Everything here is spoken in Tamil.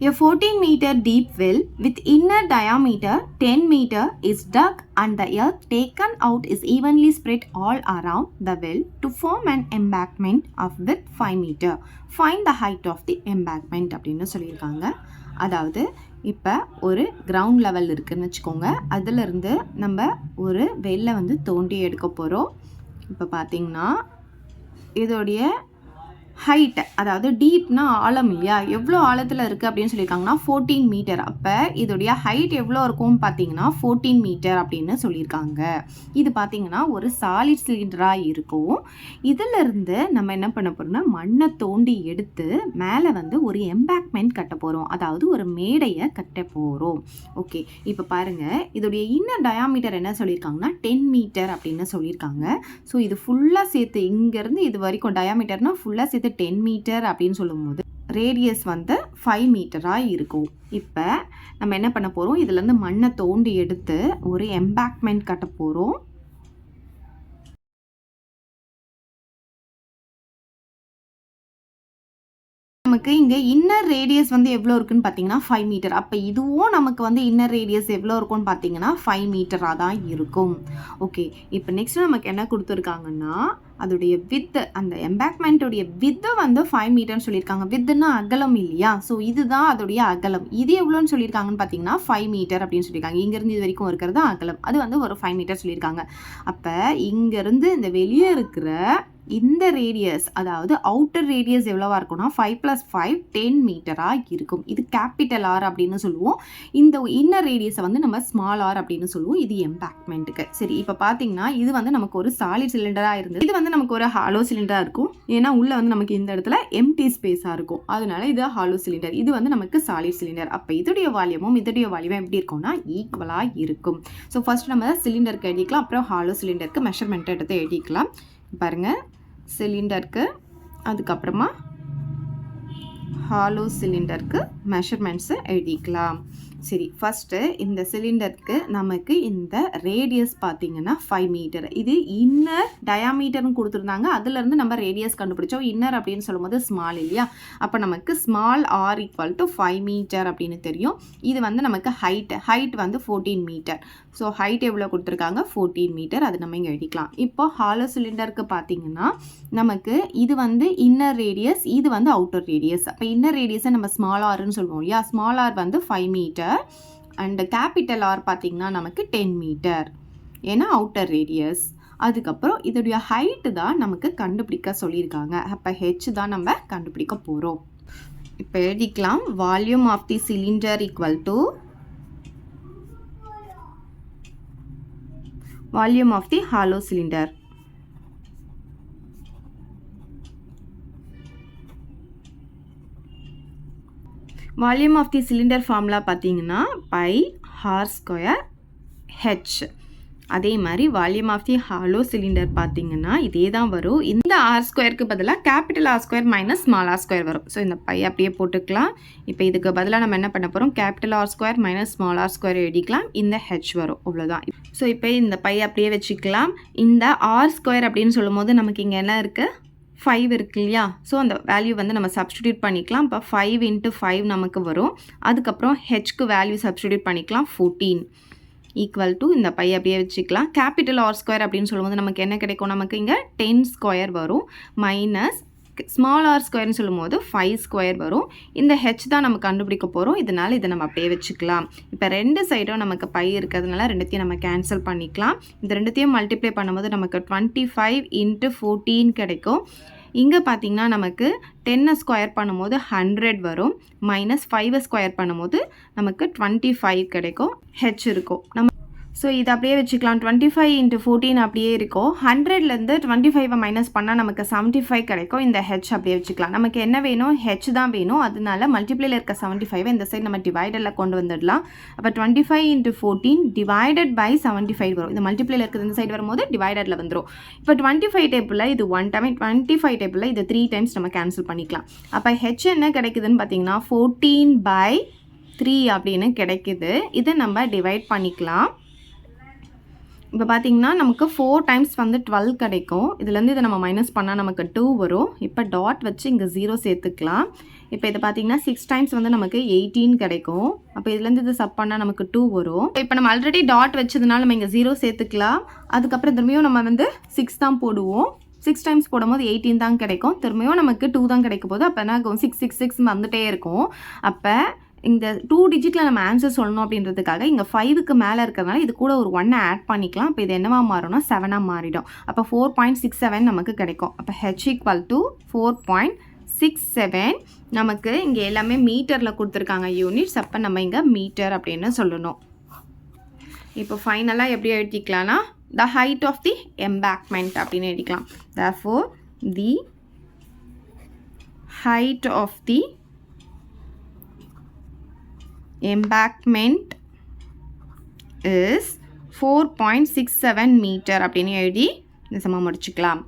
A 14-meter deep well with inner diameter 10 meter is dug and the earth taken out is evenly spread all around the well to form an embankment of width 5 meter. Find the height of the embankment அப்படின்னு சொல்லியிருக்காங்க. அதாவது இப்போ ஒரு கிரவுண்ட் லெவல் இருக்குதுன்னு வச்சுக்கோங்க. அதிலிருந்து நம்ம ஒரு வெல்லை வந்து தோண்டி எடுக்க போகிறோம். இப்போ பார்த்திங்கன்னா இதோடைய ஹைட், அதாவது டீப்னா ஆழம் இல்லையா, எவ்வளோ ஆழத்தில் இருக்குது அப்படின்னு சொல்லியிருக்காங்கன்னா 14 மீட்டர். அப்போ இதோடைய ஹைட் எவ்வளோ இருக்கும்னு பார்த்தீங்கன்னா 14 மீட்டர் அப்படின்னு சொல்லியிருக்காங்க. இது பார்த்திங்கன்னா ஒரு சாலிட் சிலிண்டராக இருக்கும். இதிலிருந்து நம்ம என்ன பண்ண போகிறோம்னா மண்ணை தோண்டி எடுத்து மேலே வந்து ஒரு எம்பேக்மெண்ட் கட்ட போகிறோம், அதாவது ஒரு மேடையை கட்ட போகிறோம். ஓகே, இப்போ பாருங்கள் இதோடைய இன்னர் டயாமீட்டர் என்ன சொல்லியிருக்காங்கன்னா 10 மீட்டர் அப்படின்னு சொல்லியிருக்காங்க. ஸோ இது ஃபுல்லாக சேர்த்து இங்கேருந்து இது வரைக்கும் டயாமீட்டர்னால் ஃபுல்லாக சேர்த்து 10 மீட்டர் அப்படின்னு சொல்லும்போது ரேடியஸ் வந்து 5 மீட்டராக இருக்கும். இப்போ நம்ம என்ன பண்ண போகிறோம், இதுலேருந்து மண்ணை தோண்டி எடுத்து ஒரு எம்பேக்மெண்ட் கட்ட போகிறோம். நமக்கு இங்கே இன்னர் ரேடியஸ் வந்து எவ்வளோ இருக்குன்னு பார்த்தீங்கன்னா 5 மீட்டர். அப்போ இதுவும் நமக்கு வந்து இன்னர் ரேடியஸ் எவ்வளோ இருக்குன்னு பார்த்தீங்கன்னா 5 மீட்டராக தான் இருக்கும். ஓகே, இப்போ நெக்ஸ்ட் நமக்கு என்ன கொடுத்துருக்காங்கன்னா அதோடைய வித்து, அந்த எம்பேக்மெண்ட்டோடைய வித்து வந்து 5 மீட்டர்னு சொல்லியிருக்காங்க. வித்துன்னா அகலம் இல்லையா, ஸோ இதுதான் அதோடைய அகலம். இது எவ்வளோன்னு சொல்லியிருக்காங்கன்னு பார்த்தீங்கன்னா 5 மீட்டர் அப்படின்னு சொல்லியிருக்காங்க. இங்கேருந்து இது வரைக்கும் இருக்கிறது அகலம், அது வந்து ஒரு 5 மீட்டர் சொல்லியிருக்காங்க. அப்போ இங்கேருந்து இந்த வெளியே இருக்கிற இந்த ரேடியஸ், அதாவது அவுட்டர் ரேடியஸ் எவ்வளோவா இருக்கும்னா 5 + 5 10 மீட்டராக இருக்கும். இது கேபிட்டல் ஆர் அப்படின்னு சொல்லுவோம். இந்த இன்னர் ரேடியஸை வந்து நம்ம ஸ்மால் ஆர் அப்படின்னு சொல்லுவோம். இது எம்பேக்மெண்ட்டுக்கு. சரி, இப்போ பார்த்தீங்கன்னா இது வந்து நமக்கு ஒரு சாலிட் சிலிண்டராக இருந்தது. இது வந்து நமக்கு ஒரு ஹாலோ சிலிண்டராக இருக்கும். ஏன்னா உள்ளே வந்து நமக்கு இந்த இடத்துல எம்டி ஸ்பேஸாக இருக்கும், அதனால இது ஹாலோ சிலிண்டர். இது வந்து நமக்கு சாலிட் சிலிண்டர். அப்போ இதோடைய வால்யூமும் எப்படி இருக்கும்னா ஈக்குவலாக இருக்கும். ஸோ ஃபர்ஸ்ட் நம்ம சிலிண்டருக்கு எழுதிக்கலாம், அப்புறம் ஹாலோ சிலிண்டருக்கு மெஷர்மெண்ட் எடுத்து எழுதிக்கலாம். பாருங்கள், சிலிண்டருக்கு அதுக்கப்புறமா ஹாலோ சிலிண்டருக்கு மெஷர்மெண்ட்ஸை எழுதிக்கலாம். சரி, ஃபஸ்ட்டு இந்த சிலிண்டருக்கு நமக்கு இந்த ரேடியஸ் பார்த்திங்கன்னா 5 மீட்டர். இது இன்னர் டயாமீட்டர்னு கொடுத்துருந்தாங்க, அதுலேருந்து நம்ம ரேடியஸ் கண்டுபிடிச்சோம். இன்னர் அப்படின்னு சொல்லும்போது ஸ்மால் இல்லையா, அப்போ நமக்கு ஸ்மால் ஆர் = 5 மீட்டர் அப்படின்னு தெரியும். இது வந்து நமக்கு ஹைட் வந்து 14 மீட்டர். ஸோ ஹைட் எவ்வளோ கொடுத்துருக்காங்க 14 மீட்டர், அது நம்ம இங்கே எழுதிக்கலாம். இப்போ ஹாலோ சிலிண்டருக்கு பார்த்திங்கன்னா நமக்கு இது வந்து இன்னர் ரேடியஸ், இது வந்து அவுட்டர் ரேடியஸ். அப்போ இன்னர் ரேடியஸை நம்ம ஸ்மால் ஆர்னு சொல்லுவோம் இல்லையா, ஸ்மால் ஆர் வந்து 5 மீட்டர் அண்ட் கேபிட்டல் ஆர் பார்த்திங்கன்னா நமக்கு 10 மீட்டர், ஏன்னா அவுட்டர் ரேடியஸ். அதுக்கப்புறம் இதோடைய ஹைட்டு தான் நமக்கு கண்டுபிடிக்க சொல்லியிருக்காங்க. அப்போ ஹெச் தான் நம்ம கண்டுபிடிக்க போகிறோம். இப்போ எழுதிக்கலாம், volume of the cylinder = volume of the hollow cylinder. Volume of the cylinder formula பார்த்தீங்கன்னா πr²h. அதே மாதிரி volume of the hollow cylinder பார்த்தீங்கன்னா இதே தான் வரும். இந்த r² பதிலாக கேபிட்டல் R² - ஸ்மால் r² வரும். ஸோ இந்த பை அப்படியே போட்டுக்கலாம். இப்போ இதுக்கு பதிலாக நம்ம என்ன பண்ண போகிறோம், கேபிட்டல் R² - ஸ்மால் r² எழுதிக்கலாம். இந்த h வரும், அவ்வளோதான். ஸோ இப்போ இந்த பை அப்படியே வச்சுக்கலாம். இந்த r² அப்படின்னு சொல்லும்போது நமக்கு இங்கே என்ன இருக்குது, 5 இருக்கு இல்லையா, ஸோ அந்த வேல்யூ வந்து நம்ம சப்ஸ்டிடியூட் பண்ணிக்கலாம். இப்போ 5 × 5 நமக்கு வரும். அதுக்கப்புறம் ஹெச்க்கு வேல்யூ சப்ஸ்டிடியூட் பண்ணிக்கலாம், 14 = இந்த பை அப்படியே வச்சுக்கலாம். கேபிட்டல் R² அப்படின்னு சொல்லும்போது நமக்கு என்ன கிடைக்கும், நமக்கு இங்கே 10² வரும், மைனஸ் ஸ்மால் r² சொல்லும்போது 5² வரும். இந்த ஹெச் தான் நம்ம கண்டுபிடிக்க போகிறோம், இதனால் இதை நம்ம அப்படியே வச்சுக்கலாம். இப்போ ரெண்டு சைடும் நமக்கு பை இருக்கிறதுனால ரெண்டுத்தையும் நம்ம கேன்சல் பண்ணிக்கலாம். இந்த ரெண்டுத்தையும் மல்டிப்ளை பண்ணும்போது நமக்கு 25 × 14 கிடைக்கும். இங்கே பார்த்தீங்கன்னா நமக்கு 10 ஸ்கொயர் பண்ணும்போது 100 வரும், மைனஸ் 5 ஸ்கொயர் பண்ணும்போது நமக்கு 25 கிடைக்கும், ஹெச் இருக்கும். நம்ம ஸோ இதை அப்படியே வச்சுக்கலாம். 25 × 14 அப்படியே இருக்கும். 100லேருந்து 25 மைனஸ் பண்ணால் நமக்கு 75 கிடைக்கும். இந்த ஹெச் அப்படியே வச்சுக்கலாம். நமக்கு என்ன வேணும், ஹெச் தான் வேணும். அதனால மல்டிப்ளையில் இருக்க 75 இந்த சைடு நம்ம டிவைடரில் கொண்டு வந்துடலாம். அப்போ 25 × 14 டிவைடட் பை 75 வரும். இந்த மல்டிப்ளையில் இருக்கிறது இந்த சைடு வரும்போது டிவைடரில் வந்துடும். இப்போ 25 டேபிளில் இது 1 டைம், 25 டேபிளில் இது 3 டைம்ஸ் நம்ம கேன்சல் பண்ணிக்கலாம். அப்போ ஹெச் என்ன கிடைக்குதுன்னு பார்த்தீங்கன்னா 14/3 அப்படின்னு கிடைக்குது. இதை நம்ம டிவைட் பண்ணிக்கலாம். இப்போ பார்த்தீங்கன்னா நமக்கு 4 டைம்ஸ் வந்து 12 கிடைக்கும். இதுலேருந்து இதை நம்ம மைனஸ் பண்ணால் நமக்கு 2 வரும். இப்போ டாட் வச்சு இங்கே 0 சேர்த்துக்கலாம். இப்போ இது பார்த்தீங்கன்னா 6 டைம்ஸ் வந்து நமக்கு 18 கிடைக்கும். அப்போ இதுலேருந்து இது சப் பண்ணால் நமக்கு 2 வரும். இப்போ நம்ம ஆல்ரெடி டாட் வச்சதுனால நம்ம இங்கே 0 சேர்த்துக்கலாம். அதுக்கப்புறம் திரும்பியும் நம்ம வந்து 6 தான் போடுவோம். 6 டைம்ஸ் போடும்போது 18 தான் கிடைக்கும். திரும்பியும் நமக்கு 2 தான் கிடைக்க போகுது. அப்போ என்ன ஆகும், 6 6 6 வந்துட்டே இருக்கும். அப்போ இந்த 2 டிஜிட்டில் நம்ம ஆன்சர் சொல்லணும் அப்படின்றதுக்காக இங்கே 5க்கு மேலே இருக்கிறதுனால இது கூட ஒரு 1 ஆட் பண்ணிக்கலாம். இப்போ இது என்னவா மாறும்னா 7ஆக மாறிடும். அப்போ 4.67 நமக்கு கிடைக்கும். அப்போ h = 4.67. நமக்கு இங்கே எல்லாமே மீட்டரில் கொடுத்துருக்காங்க யூனிட்ஸ். அப்போ நம்ம இங்கே மீட்டர் அப்படின்னு சொல்லணும். இப்போ ஃபைனலாக எப்படி எழுதிக்கலாம்னா the height of the embankment அப்படின்னு எழுதிக்கலாம். therefore the height of the embankment is 4.67 meter அப்படின்னு எழுதி இந்த சமம் முடிச்சுக்கலாம்.